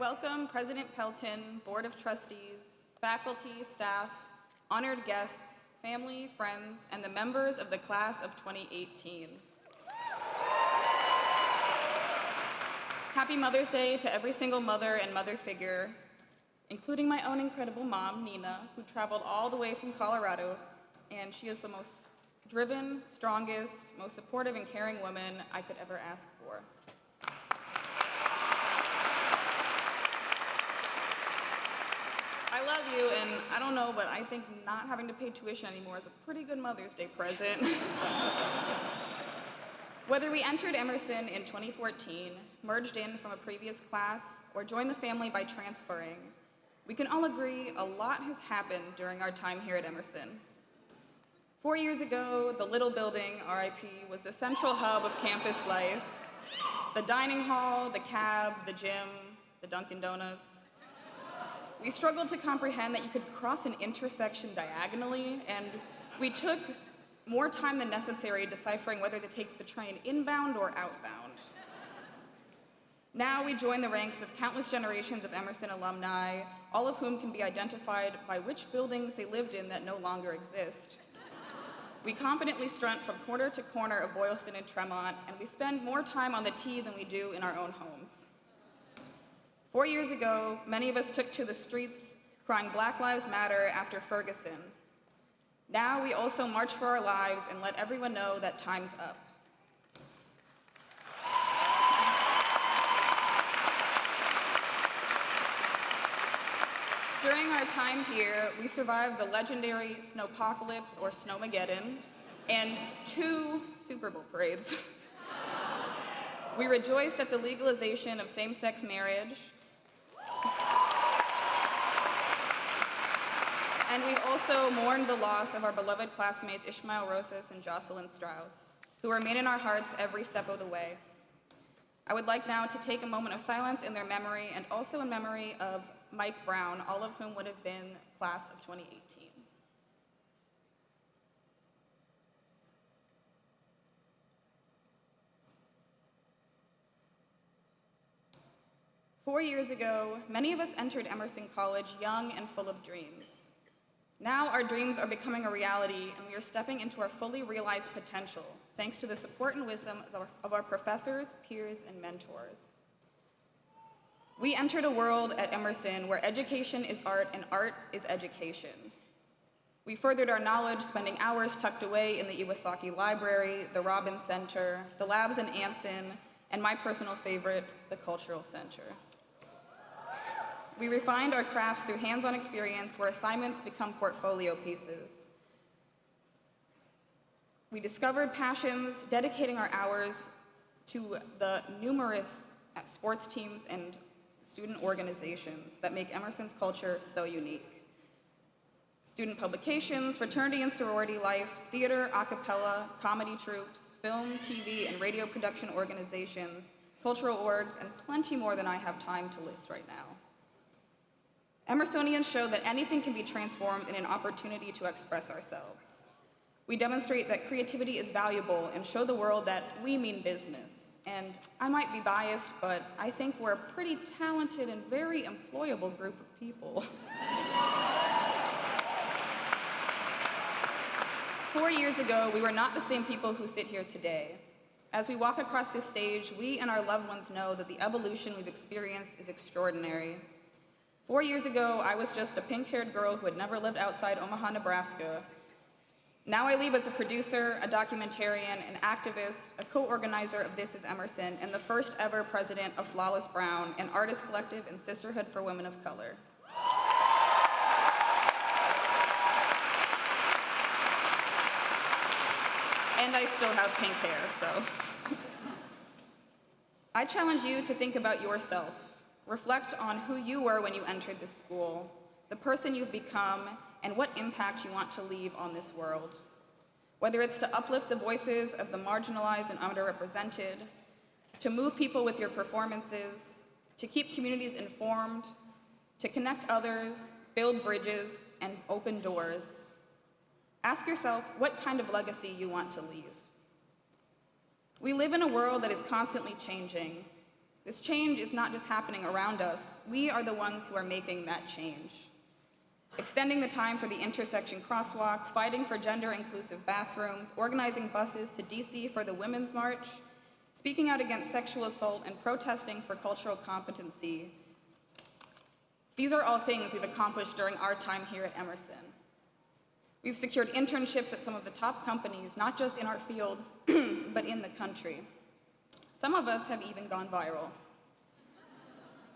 welcome President Pelton, Board of Trustees, faculty, staff, honored guests, family, friends, and the members of the class of 2018. Happy Mother's Day to every single mother and mother figure, including my own incredible mom, Nina, who traveled all the way from Colorado, and she is the most driven, strongest, most supportive and caring woman I could ever ask for. I love you, and I don't know, but I think not having to pay tuition anymore is a pretty good Mother's Day present. Whether we entered Emerson in 2014, merged in from a previous class, or joined the family by transferring, we can all agree a lot has happened during our time here at Emerson. 4 years ago, the little building, RIP, was the central hub of campus life. The dining hall, the cab, the gym, the Dunkin' Donuts. We struggled to comprehend that you could cross an intersection diagonally, and we took more time than necessary deciphering whether to take the train inbound or outbound. Now we join the ranks of countless generations of Emerson alumni, all of whom can be identified by which buildings they lived in that no longer exist. We confidently strut from corner to corner of Boylston and Tremont, and we spend more time on the T than we do in our own homes. 4 years ago, many of us took to the streets crying Black Lives Matter after Ferguson. Now we also march for our lives and let everyone know that time's up. During our time here, we survived the legendary snowpocalypse or snowmageddon and 2 Super Bowl parades. We rejoiced at the legalization of same-sex marriage, and we also mourned the loss of our beloved classmates Ishmael Rosas and Jocelyn Strauss, who remain in our hearts every step of the way. I would like now to take a moment of silence in their memory and also in memory of Mike Brown, all of whom would have been class of 2018. Four years ago, many of us entered Emerson College young and full of dreams. Now our dreams are becoming a reality, and we are stepping into our fully realized potential, thanks to the support and wisdom of our professors, peers, and mentors. We entered a world at Emerson where education is art and art is education. We furthered our knowledge, spending hours tucked away in the Iwasaki Library, the Robbins Center, the labs in Anson, and my personal favorite, the Cultural Center. We refined our crafts through hands-on experience where assignments become portfolio pieces. We discovered passions, dedicating our hours to the numerous sports teams and student organizations that make Emerson's culture so unique. Student publications, fraternity and sorority life, theater, a cappella, comedy troupes, film, TV, and radio production organizations, cultural orgs, and plenty more than I have time to list right now. Emersonians show that anything can be transformed in an opportunity to express ourselves. We demonstrate that creativity is valuable and show the world that we mean business. And I might be biased, but I think we're a pretty talented and very employable group of people. 4 years ago, we were not the same people who sit here today. As we walk across this stage, we and our loved ones know that the evolution we've experienced is extraordinary. 4 years ago, I was just a pink-haired girl who had never lived outside Omaha, Nebraska. Now I leave as a producer, a documentarian, an activist, a co-organizer of This Is Emerson, and the first ever president of Flawless Brown, an artist collective and sisterhood for women of color. And I still have pink hair, so. I challenge you to think about yourself. Reflect on who you were when you entered this school, the person you've become, and what impact you want to leave on this world. Whether it's to uplift the voices of the marginalized and underrepresented, to move people with your performances, to keep communities informed, to connect others, build bridges, and open doors. Ask yourself what kind of legacy you want to leave. We live in a world that is constantly changing. This change is not just happening around us, we are the ones who are making that change. Extending the time for the intersection crosswalk, fighting for gender-inclusive bathrooms, organizing buses to DC for the Women's March, speaking out against sexual assault, and protesting for cultural competency. These are all things we've accomplished during our time here at Emerson. We've secured internships at some of the top companies, not just in our fields, but in the country. Some of us have even gone viral.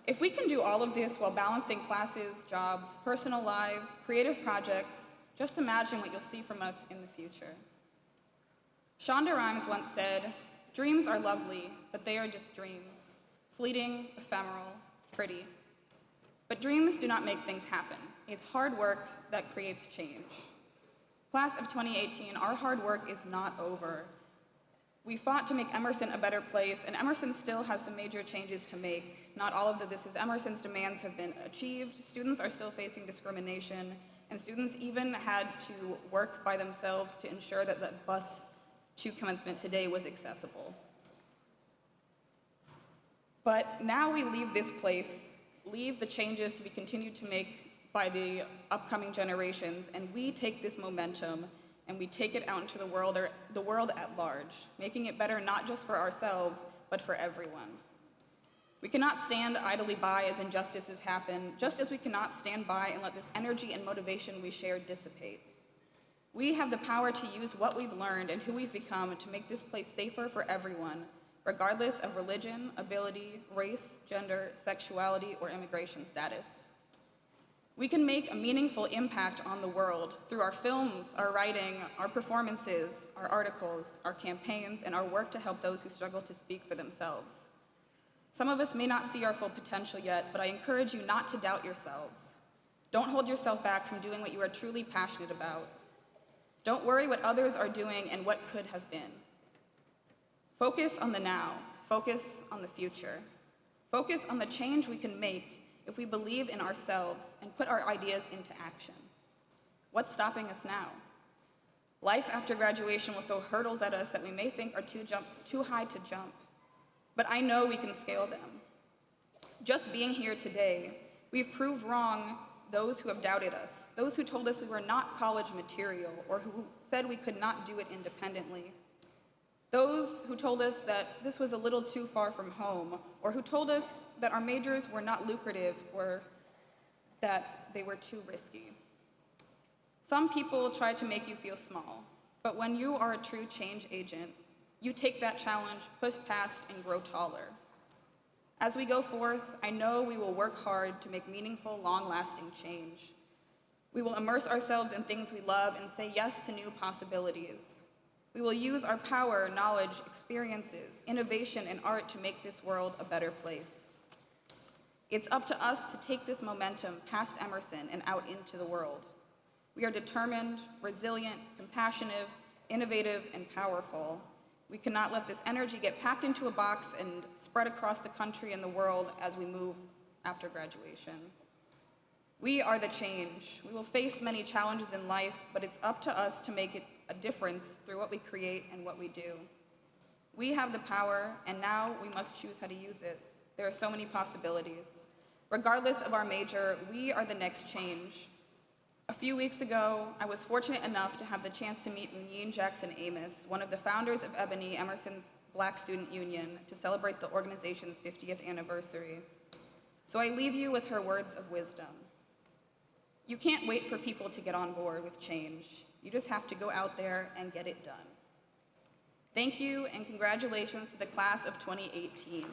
If we can do all of this while balancing classes, jobs, personal lives, creative projects, just imagine what you'll see from us in the future. Shonda Rhimes once said, "Dreams are lovely, but they are just dreams. Fleeting, ephemeral, pretty. But dreams do not make things happen. It's hard work that creates change." Class of 2018, our hard work is not over. We fought to make Emerson a better place, and Emerson still has some major changes to make. Not all of the This Is Emerson's demands have been achieved. Students are still facing discrimination, and students even had to work by themselves to ensure that the bus to commencement today was accessible. But now we leave this place, leave the changes to be continued to make by the upcoming generations, and we take this momentum and we take it out into the world at large, making it better not just for ourselves, but for everyone. We cannot stand idly by as injustices happen, just as we cannot stand by and let this energy and motivation we share dissipate. We have the power to use what we've learned and who we've become to make this place safer for everyone, regardless of religion, ability, race, gender, sexuality, or immigration status. We can make a meaningful impact on the world through our films, our writing, our performances, our articles, our campaigns, and our work to help those who struggle to speak for themselves. Some of us may not see our full potential yet, but I encourage you not to doubt yourselves. Don't hold yourself back from doing what you are truly passionate about. Don't worry what others are doing and what could have been. Focus on the now. Focus on the future. Focus on the change we can make if we believe in ourselves and put our ideas into action. What's stopping us now? Life after graduation will throw hurdles at us that we may think are too high to jump, but I know we can scale them. Just being here today, we've proved wrong those who have doubted us, those who told us we were not college material, or who said we could not do it independently. Those who told us that this was a little too far from home, or who told us that our majors were not lucrative or that they were too risky. Some people try to make you feel small, but when you are a true change agent, you take that challenge, push past, and grow taller. As we go forth, I know we will work hard to make meaningful, long-lasting change. We will immerse ourselves in things we love and say yes to new possibilities. We will use our power, knowledge, experiences, innovation, and art to make this world a better place. It's up to us to take this momentum past Emerson and out into the world. We are determined, resilient, compassionate, innovative, and powerful. We cannot let this energy get packed into a box and spread across the country and the world as we move after graduation. We are the change. We will face many challenges in life, but it's up to us to make it a difference through what we create and what we do. We have the power, and now we must choose how to use it. There are so many possibilities. Regardless of our major, we are the next change. A few weeks ago, I was fortunate enough to have the chance to meet Munyin Jackson Amos, one of the founders of Ebony, Emerson's Black Student Union, to celebrate the organization's 50th anniversary. So I leave you with her words of wisdom. You can't wait for people to get on board with change. You just have to go out there and get it done. Thank you, and congratulations to the class of 2018.